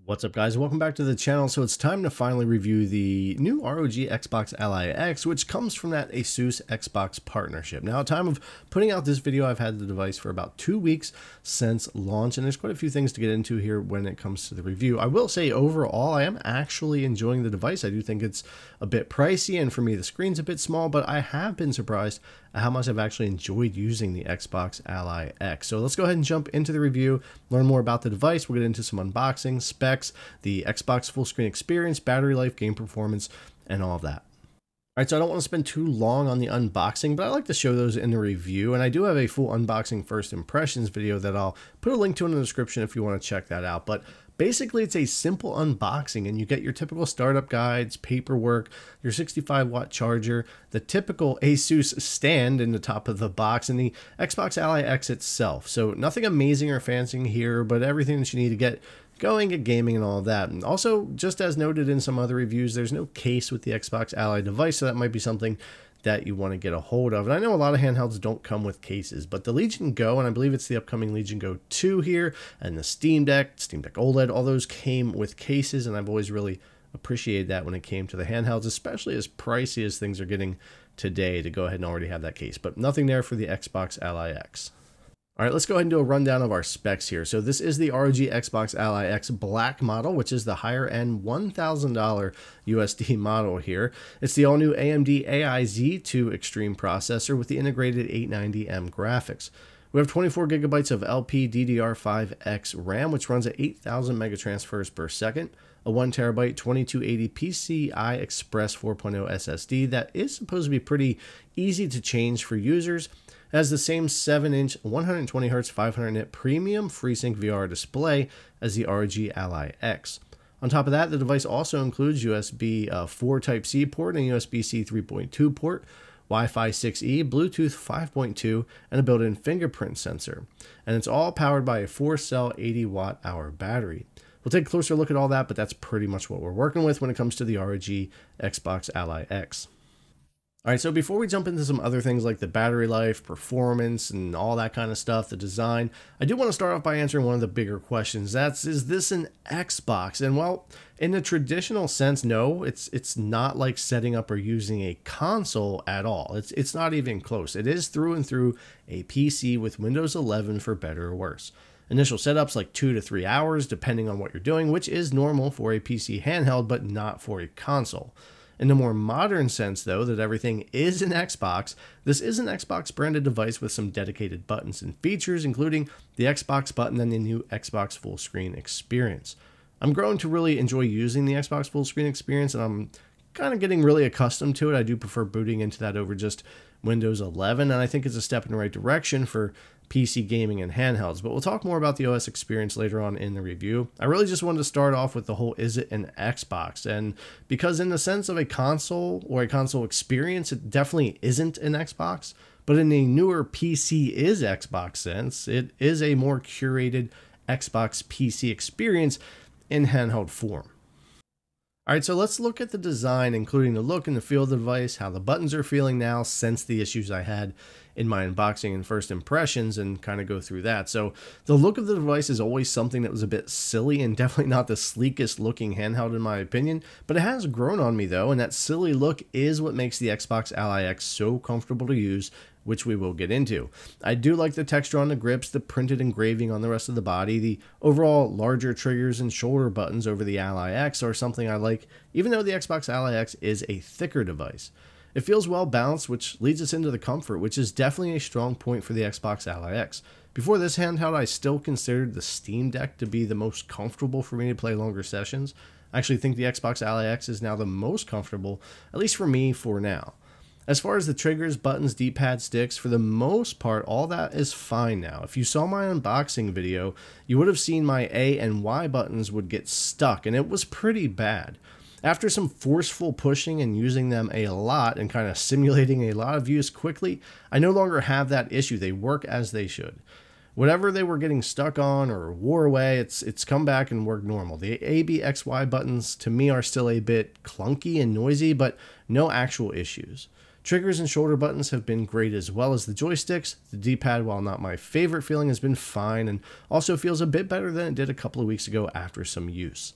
What's up, guys? Welcome back to the channel. So it's time to finally review the new ROG Xbox Ally X, which comes from that Asus Xbox partnership. Now, at time of putting out this video, I've had the device for about 2 weeks since launch, and there's quite a few things to get into here when it comes to the review. I will say overall, I am actually enjoying the device. I do think it's a bit pricey, and for me, the screen's a bit small, but I have been surprised at how much I've actually enjoyed using the Xbox Ally X. So let's go ahead and jump into the review, learn more about the device. We'll get into some unboxing, specs, the Xbox full screen experience, battery life, game performance, and all of that. All right, so I don't want to spend too long on the unboxing, but I like to show those in the review, and I do have a full unboxing first impressions video that I'll put a link to in the description if you want to check that out. But basically, it's a simple unboxing, and you get your typical startup guides, paperwork, your 65-watt charger, the typical Asus stand in the top of the box, and the Xbox Ally X itself. So nothing amazing or fancy here, but everything that you need to get going at gaming and all of that. And also, just as noted in some other reviews, there's no case with the Xbox Ally device, so that might be something that you want to get a hold of. And I know a lot of handhelds don't come with cases, but the Legion Go, and I believe it's the upcoming Legion Go 2 here, and the Steam Deck OLED, all those came with cases, and I've always really appreciated that when it came to the handhelds, especially as pricey as things are getting today, to go ahead and already have that case. But nothing there for the Xbox Ally X. All right, let's go ahead and do a rundown of our specs here. So this is the ROG Xbox Ally X Black model, which is the higher end $1,000 USD model here. It's the all new AMD AI Z2 Extreme processor with the integrated 890M graphics. We have 24 gigabytes of LPDDR5X RAM, which runs at 8,000 megatransfers per second, a 1 terabyte 2280 PCI Express 4.0 SSD that is supposed to be pretty easy to change for users. It has the same 7-inch 120Hz 500-nit premium FreeSync VR display as the ROG Ally X. On top of that, the device also includes USB 4 Type-C port and USB-C 3.2 port, Wi-Fi 6E, Bluetooth 5.2, and a built-in fingerprint sensor. And it's all powered by a 4-cell 80-watt-hour battery. We'll take a closer look at all that, but that's pretty much what we're working with when it comes to the ROG Xbox Ally X. All right, so before we jump into some other things like the battery life, performance, and all that kind of stuff, the design, I do want to start off by answering one of the bigger questions. That's, is this an Xbox? And well, in the traditional sense, no, it's not like setting up or using a console at all. It's not even close. It is through and through a PC with Windows 11 for better or worse. Initial setup's like 2 to 3 hours, depending on what you're doing, which is normal for a PC handheld, but not for a console. In the more modern sense, though, that everything is an Xbox, this is an Xbox branded device with some dedicated buttons and features, including the Xbox button and the new Xbox full screen experience. I'm growing to really enjoy using the Xbox full screen experience, and I'm kind of getting really accustomed to it. I do prefer booting into that over just Windows 11, and I think it's a step in the right direction for PC gaming and handhelds, but we'll talk more about the OS experience later on in the review. I really just wanted to start off with the whole, is it an Xbox? And because in the sense of a console or a console experience, it definitely isn't an Xbox, but in a newer PC is Xbox sense, it is a more curated Xbox PC experience in handheld form. All right, so let's look at the design, including the look and the feel of the device, how the buttons are feeling now since the issues I had in my unboxing and first impressions, and kind of go through that. So the look of the device is always something that was a bit silly and definitely not the sleekest looking handheld in my opinion, but it has grown on me though, and that silly look is what makes the Xbox Ally X so comfortable to use, which we will get into. I do like the texture on the grips, the printed engraving on the rest of the body, the overall larger triggers and shoulder buttons over the Ally X are something I like, even though the Xbox Ally X is a thicker device. It feels well balanced, which leads us into the comfort, which is definitely a strong point for the Xbox Ally X. Before this handheld, I still considered the Steam Deck to be the most comfortable for me to play longer sessions. I actually think the Xbox Ally X is now the most comfortable, at least for me for now. As far as the triggers, buttons, D-pad, sticks, for the most part, all that is fine now. If you saw my unboxing video, you would have seen my A and Y buttons would get stuck, and it was pretty bad. After some forceful pushing and using them a lot and kind of simulating a lot of use quickly, I no longer have that issue. They work as they should. Whatever they were getting stuck on or wore away, it's come back and worked normal. The A, B, X, Y buttons to me are still a bit clunky and noisy, but no actual issues. Triggers and shoulder buttons have been great, as well as the joysticks. The D-pad, while not my favorite feeling, has been fine and also feels a bit better than it did a couple of weeks ago after some use.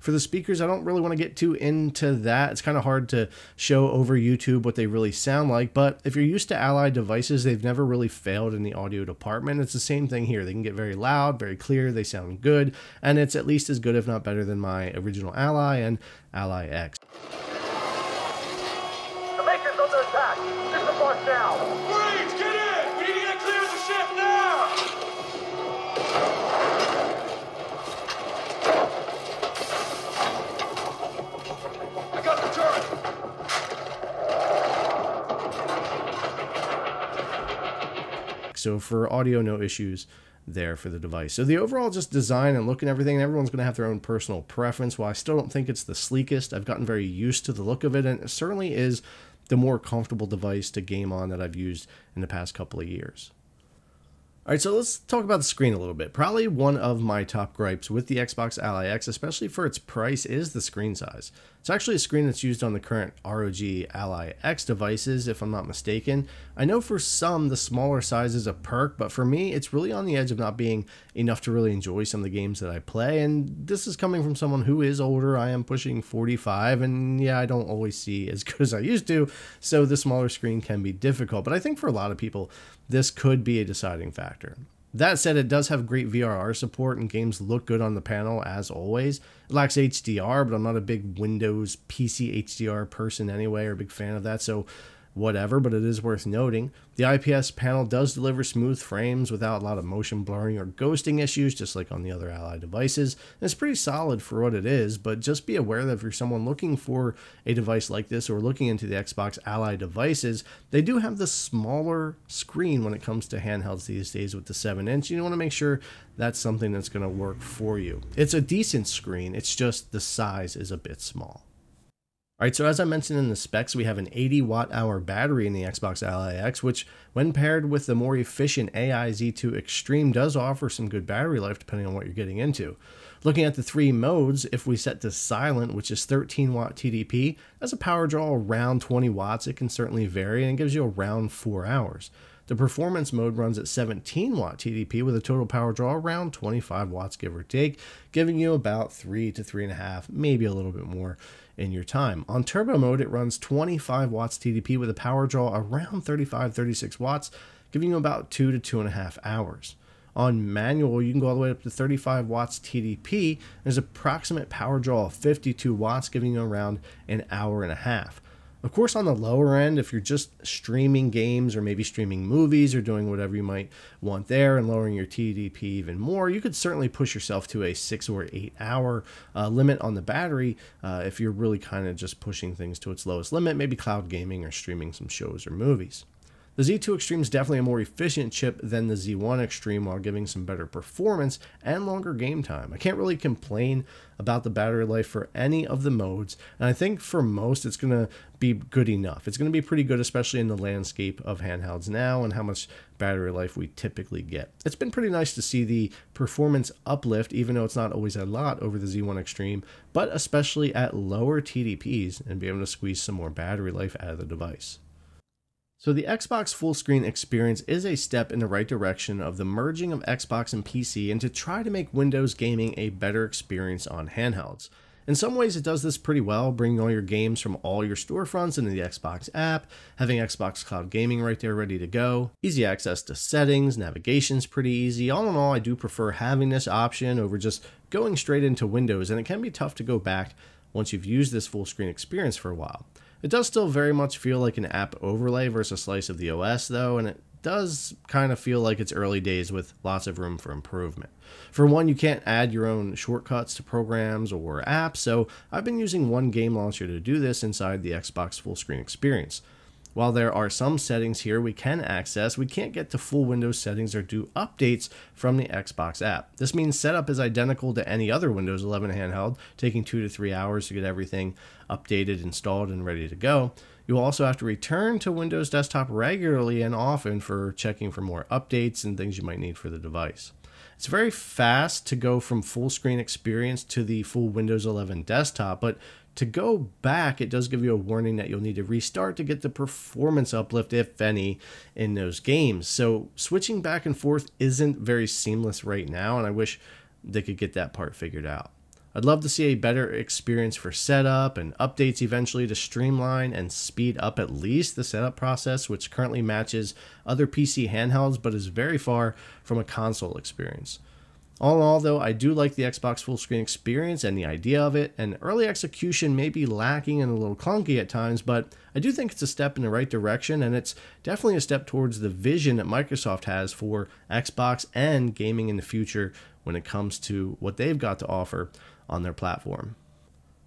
For the speakers, I don't really want to get too into that. It's kind of hard to show over YouTube what they really sound like, but if you're used to Ally devices, they've never really failed in the audio department. It's the same thing here. They can get very loud, very clear, they sound good, and it's at least as good, if not better, than my original Ally and Ally X. The Maker's under attack! This is the boss now! Marines, get in! We need to get clear of the ship now! I got the turret! So for audio, no issues there for the device. So the overall just design and look and everything, everyone's going to have their own personal preference. While I still don't think it's the sleekest, I've gotten very used to the look of it, and it certainly is the more comfortable device to game on that I've used in the past couple of years. All right, so let's talk about the screen a little bit. Probably one of my top gripes with the Xbox Ally X, especially for its price, is the screen size. It's actually a screen that's used on the current ROG Ally X devices, if I'm not mistaken. I know for some, the smaller size is a perk, but for me, it's really on the edge of not being enough to really enjoy some of the games that I play. And this is coming from someone who is older. I am pushing 45, and yeah, I don't always see as good as I used to, so the smaller screen can be difficult. But I think for a lot of people, this could be a deciding factor. That said, it does have great VRR support and games look good on the panel as always. It lacks HDR, but I'm not a big Windows PC HDR person anyway, or a big fan of that, so whatever, but it is worth noting. The IPS panel does deliver smooth frames without a lot of motion blurring or ghosting issues, just like on the other Ally devices. And it's pretty solid for what it is, but just be aware that if you're someone looking for a device like this or looking into the Xbox Ally devices, they do have the smaller screen when it comes to handhelds these days with the 7-inch. You want to make sure that's something that's going to work for you. It's a decent screen, it's just the size is a bit small. All right, so as I mentioned in the specs, we have an 80 watt-hour battery in the Xbox Ally X, which when paired with the more efficient AI Z2 Extreme does offer some good battery life depending on what you're getting into. Looking at the three modes, if we set to silent, which is 13 watt TDP, that's a power draw around 20 watts. It can certainly vary and gives you around 4 hours. The performance mode runs at 17 watt TDP with a total power draw around 25 watts, give or take, giving you about 3 to 3.5, maybe a little bit more in your time. On turbo mode, it runs 25 watts TDP with a power draw around 35-36 watts, giving you about 2 to 2.5 hours. On manual, you can go all the way up to 35 watts TDP. There's approximate power draw of 52 watts, giving you around an hour and a half. Of course, on the lower end, if you're just streaming games or maybe streaming movies or doing whatever you might want there and lowering your TDP even more, you could certainly push yourself to a 6 or 8 hour limit on the battery if you're really kind of just pushing things to its lowest limit, maybe cloud gaming or streaming some shows or movies. The Z2 Extreme is definitely a more efficient chip than the Z1 Extreme while giving some better performance and longer game time. I can't really complain about the battery life for any of the modes, and I think for most it's going to be good enough. It's going to be pretty good, especially in the landscape of handhelds now and how much battery life we typically get. It's been pretty nice to see the performance uplift, even though it's not always a lot over the Z1 Extreme, but especially at lower TDPs, and be able to squeeze some more battery life out of the device. So the Xbox Fullscreen experience is a step in the right direction of the merging of Xbox and PC and to try to make Windows gaming a better experience on handhelds. In some ways it does this pretty well, bringing all your games from all your storefronts into the Xbox app, having Xbox Cloud Gaming right there ready to go, easy access to settings, navigation's pretty easy. All in all, I do prefer having this option over just going straight into Windows, and it can be tough to go back once you've used this full screen experience for a while. It does still very much feel like an app overlay versus a slice of the OS though, and it does kind of feel like it's early days with lots of room for improvement. For one, you can't add your own shortcuts to programs or apps, so I've been using one game launcher to do this inside the Xbox full screen experience. While there are some settings here we can access, we can't get to full Windows settings or do updates from the Xbox app. This means setup is identical to any other Windows 11 handheld, taking 2 to 3 hours to get everything updated, installed, and ready to go. You'll also have to return to Windows Desktop regularly and often for checking for more updates and things you might need for the device. It's very fast to go from full screen experience to the full Windows 11 desktop, but to go back, it does give you a warning that you'll need to restart to get the performance uplift, if any, in those games. So switching back and forth isn't very seamless right now, and I wish they could get that part figured out. I'd love to see a better experience for setup and updates eventually to streamline and speed up at least the setup process, which currently matches other PC handhelds but is very far from a console experience. All in all, though, I do like the Xbox full screen experience and the idea of it, and early execution may be lacking and a little clunky at times, but I do think it's a step in the right direction, and it's definitely a step towards the vision that Microsoft has for Xbox and gaming in the future when it comes to what they've got to offer on their platform.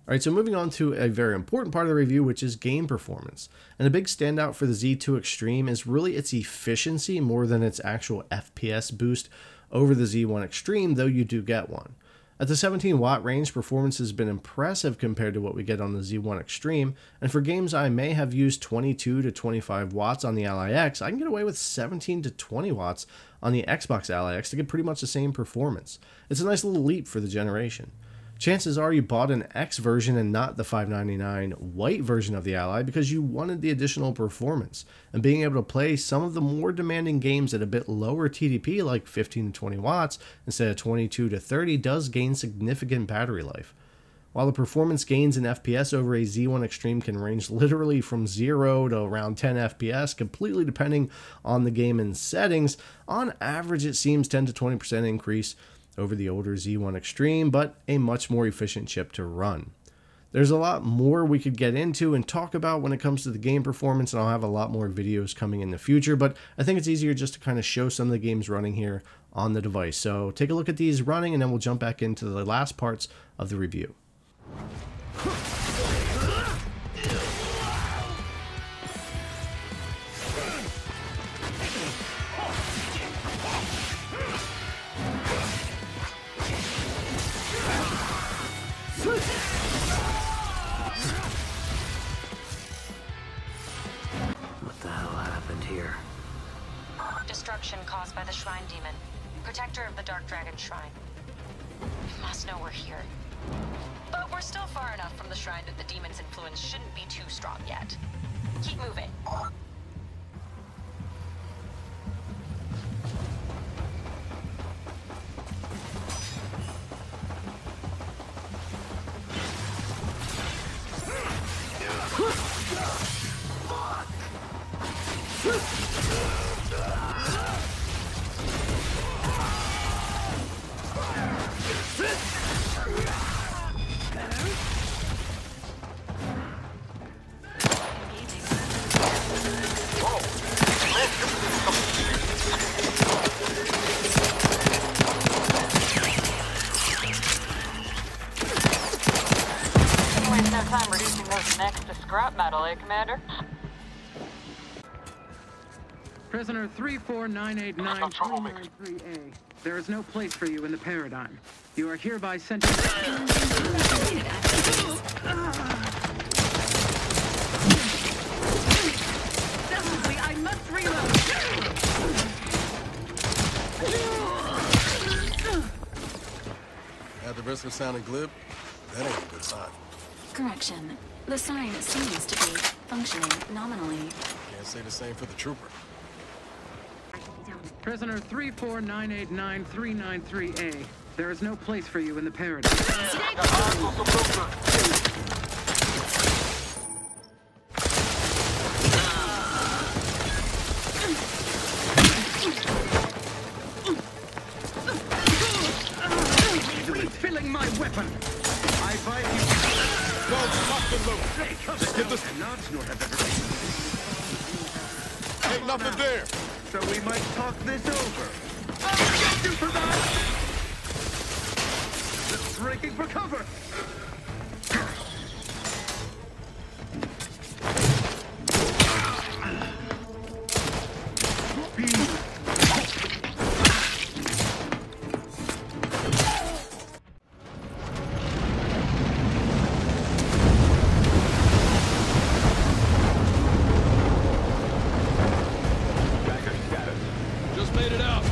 Alright, so moving on to a very important part of the review, which is game performance. And a big standout for the Z2 Extreme is really its efficiency more than its actual FPS boost over the Z1 Extreme, though you do get one. At the 17 watt range, performance has been impressive compared to what we get on the Z1 Extreme, and for games I may have used 22 to 25 watts on the Ally X, I can get away with 17 to 20 watts on the Xbox Ally X to get pretty much the same performance. It's a nice little leap for the generation. Chances are you bought an X version and not the $599 white version of the Ally because you wanted the additional performance, and being able to play some of the more demanding games at a bit lower TDP like 15 to 20 watts instead of 22 to 30 does gain significant battery life. While the performance gains in FPS over a Z1 Extreme can range literally from 0 to around 10 FPS, completely depending on the game and settings, on average it seems 10 to 20% increase over the older Z1 Extreme, but a much more efficient chip to run. There's a lot more we could get into and talk about when it comes to the game performance, and I'll have a lot more videos coming in the future, but I think it's easier just to kind of show some of the games running here on the device. So take a look at these running, and then we'll jump back into the last parts of the review. Destruction caused by the Shrine Demon, protector of the Dark Dragon Shrine. You must know we're here. But we're still far enough from the shrine that the demon's influence shouldn't be too strong yet. Keep moving. Time reducing those necks to scrap metal, eh, Commander? Prisoner 34989-393A. There is no place for you in the paradigm. You are hereby sentenced. Desperately, I must reload. At the risk of sounding glib, that ain't a good sign. Correction. The sign seems to be functioning nominally. Can't say the same for the trooper. Prisoner 34989-393A. There is no place for you in the paradigm. Refilling my weapon. I fight you. Don't fuck the loot. Just get this. Ain't nothing there. So we might talk this over. I'll get you for that! Just breaking for cover! Made it out.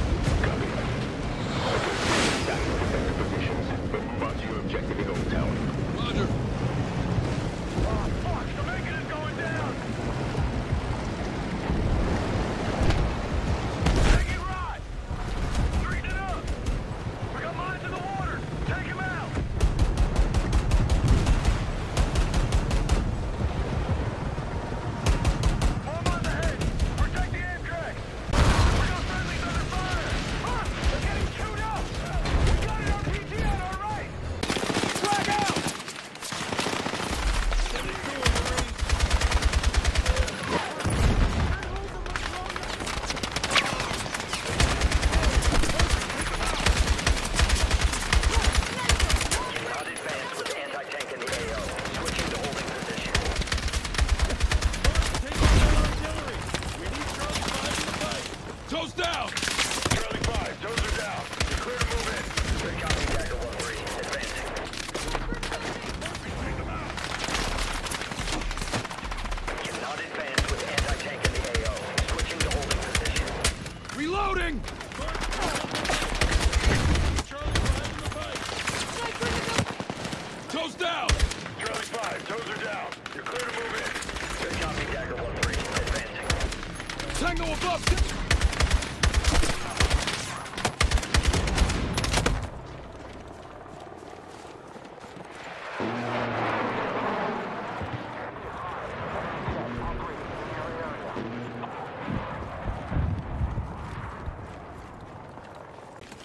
Toes down! Charlie 5, toes are down. You're clear to move in. Good copy, Dagger 1-3. Advancing. Tango above!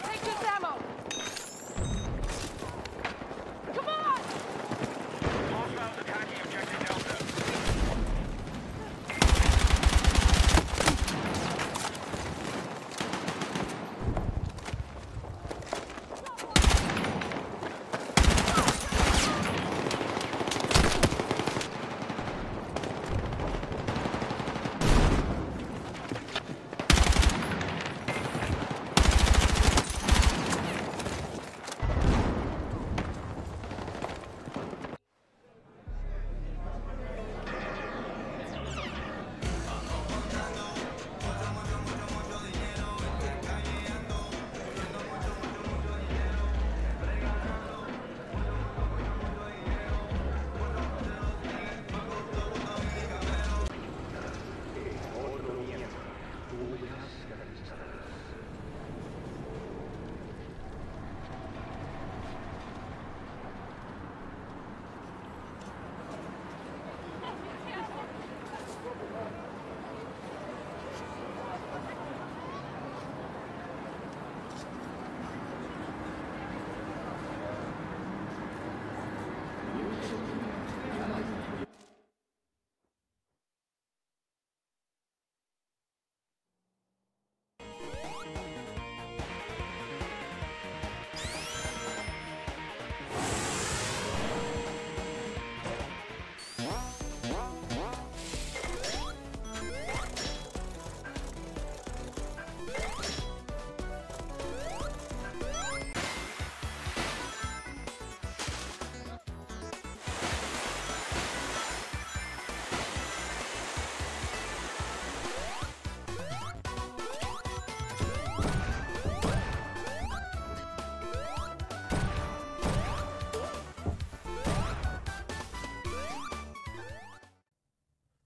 Take this ammo! Come on! Hostiles attacking objective Delta.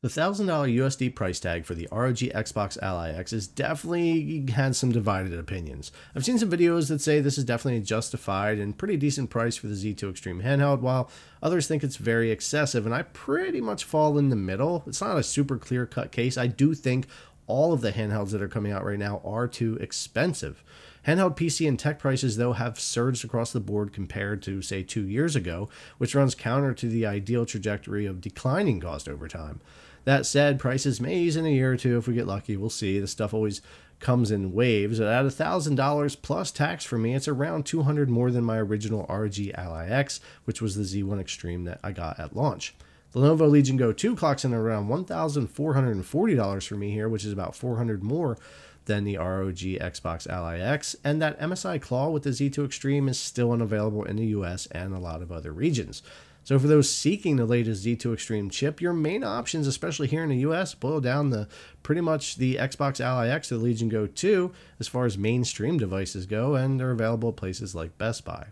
The $1,000 USD price tag for the ROG Xbox Ally X is definitely had some divided opinions. I've seen some videos that say this is definitely justified and pretty decent price for the Z2 Extreme handheld, while others think it's very excessive, and I pretty much fall in the middle. It's not a super clear-cut case. I do think all of the handhelds that are coming out right now are too expensive. Handheld PC and tech prices, though, have surged across the board compared to, say, 2 years ago, which runs counter to the ideal trajectory of declining cost over time. That said, prices may ease in a year or two if we get lucky. We'll see. This stuff always comes in waves. At $1,000 plus tax for me, it's around $200 more than my original ROG Ally X, which was the Z1 Extreme that I got at launch. The Lenovo Legion Go 2 clocks in around $1,440 for me here, which is about $400 more than the ROG Xbox Ally X, and that MSI Claw with the Z2 Extreme is still unavailable in the US and a lot of other regions. So for those seeking the latest Z2 Extreme chip, your main options, especially here in the US, boil down to pretty much the Xbox Ally X or the Legion Go 2 as far as mainstream devices go, and they're available at places like Best Buy.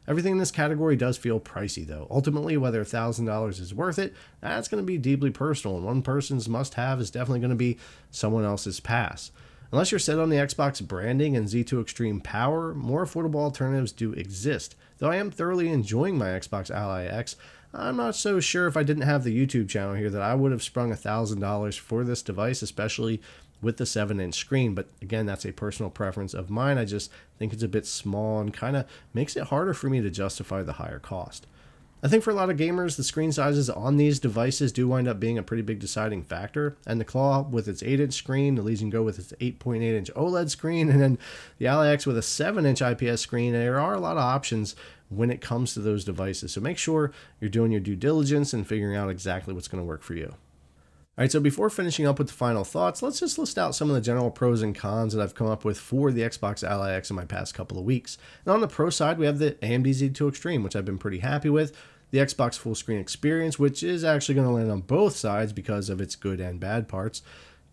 Everything in this category does feel pricey though. Ultimately, whether $1,000 is worth it, that's going to be deeply personal, and one person's must-have is definitely going to be someone else's pass. Unless you're set on the Xbox branding and Z2 Extreme power, more affordable alternatives do exist. Though I am thoroughly enjoying my Xbox Ally X, I'm not so sure if I didn't have the YouTube channel here that I would have sprung $1,000 for this device, especially with the 7-inch screen. But again, that's a personal preference of mine. I just think it's a bit small and kind of makes it harder for me to justify the higher cost. I think for a lot of gamers, the screen sizes on these devices do wind up being a pretty big deciding factor, and the Claw with its 8-inch screen, the Legion Go with its 8.8-inch OLED screen, and then the Ally X with a 7-inch IPS screen, there are a lot of options when it comes to those devices, so make sure you're doing your due diligence and figuring out exactly what's going to work for you. Alright, so before finishing up with the final thoughts, let's just list out some of the general pros and cons that I've come up with for the Xbox Ally X in my past couple of weeks. And on the pro side, we have the AMD Z2 Extreme, which I've been pretty happy with. The Xbox full screen experience, which is actually going to land on both sides because of its good and bad parts.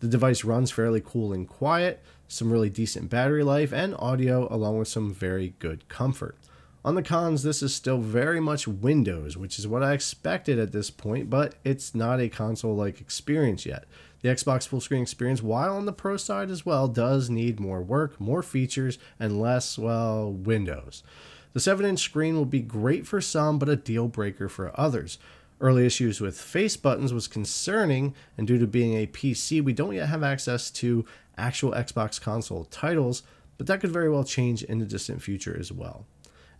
The device runs fairly cool and quiet, some really decent battery life, and audio along with some very good comfort. On the cons, this is still very much Windows, which is what I expected at this point, but it's not a console-like experience yet. The Xbox full-screen experience, while on the Pro side as well, does need more work, more features, and less, well, Windows. The 7-inch screen will be great for some, but a deal breaker for others. Early issues with face buttons was concerning, and due to being a PC, we don't yet have access to actual Xbox console titles, but that could very well change in the distant future as well.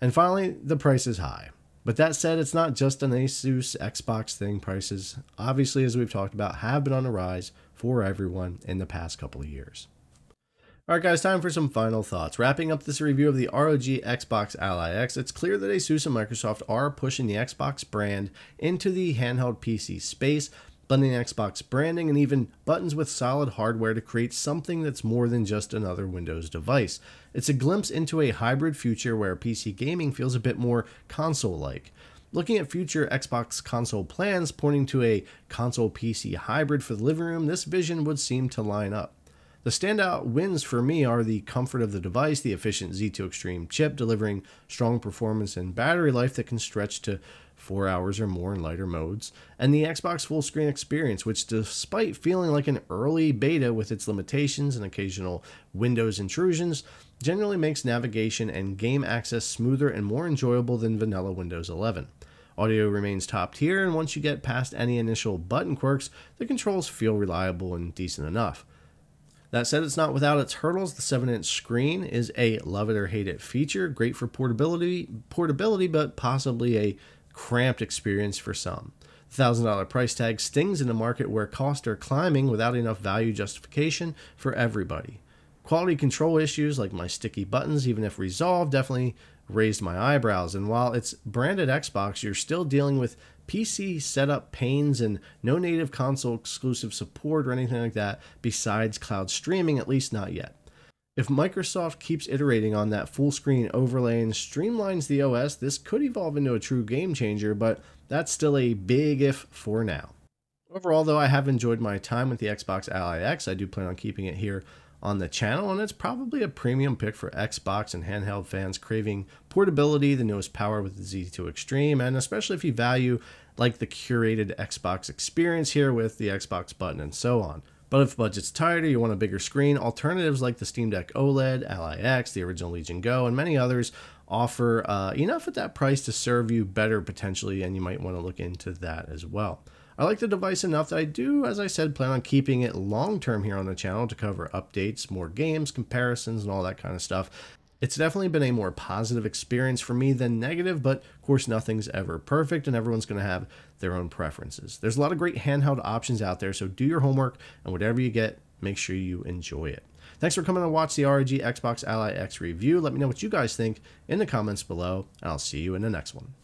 And finally, the price is high. But that said, it's not just an Asus Xbox thing. Prices, obviously, as we've talked about, have been on the rise for everyone in the past couple of years. Alright guys, time for some final thoughts. Wrapping up this review of the ROG Xbox Ally X, it's clear that Asus and Microsoft are pushing the Xbox brand into the handheld PC space, blending Xbox branding and even buttons with solid hardware to create something that's more than just another Windows device. It's a glimpse into a hybrid future where PC gaming feels a bit more console-like. Looking at future Xbox console plans pointing to a console PC hybrid for the living room, this vision would seem to line up. The standout wins for me are the comfort of the device, the efficient Z2 Extreme chip delivering strong performance and battery life that can stretch to 4 hours or more in lighter modes, and the Xbox full screen experience, which despite feeling like an early beta with its limitations and occasional Windows intrusions, generally makes navigation and game access smoother and more enjoyable than vanilla Windows 11. Audio remains top tier, and once you get past any initial button quirks, the controls feel reliable and decent enough. That said, it's not without its hurdles. The 7-inch screen is a love it or hate it feature, great for portability, but possibly a cramped experience for some. The $1,000 price tag stings in a market where costs are climbing without enough value justification for everybody. Quality control issues like my sticky buttons, even if resolved, definitely raised my eyebrows, and while it's branded Xbox, you're still dealing with PC setup pains and no native console exclusive support or anything like that besides cloud streaming, at least not yet. If Microsoft keeps iterating on that full screen overlay and streamlines the OS, this could evolve into a true game changer, but that's still a big if for now. Overall though, I have enjoyed my time with the Xbox Ally X. I do plan on keeping it here on the channel, and it's probably a premium pick for Xbox and handheld fans craving portability, the newest power with the Z2 Extreme, and especially if you value like the curated Xbox experience here with the Xbox button and so on. But if budget's tight or you want a bigger screen, alternatives like the Steam Deck OLED, Ally X, the original Legion Go, and many others offer enough at that price to serve you better potentially, and you might want to look into that as well. I like the device enough that I do, as I said, plan on keeping it long-term here on the channel to cover updates, more games, comparisons, and all that kind of stuff. It's definitely been a more positive experience for me than negative, but of course nothing's ever perfect and everyone's going to have their own preferences. There's a lot of great handheld options out there, so do your homework and whatever you get, make sure you enjoy it. Thanks for coming to watch the ROG Xbox Ally X review. Let me know what you guys think in the comments below, and I'll see you in the next one.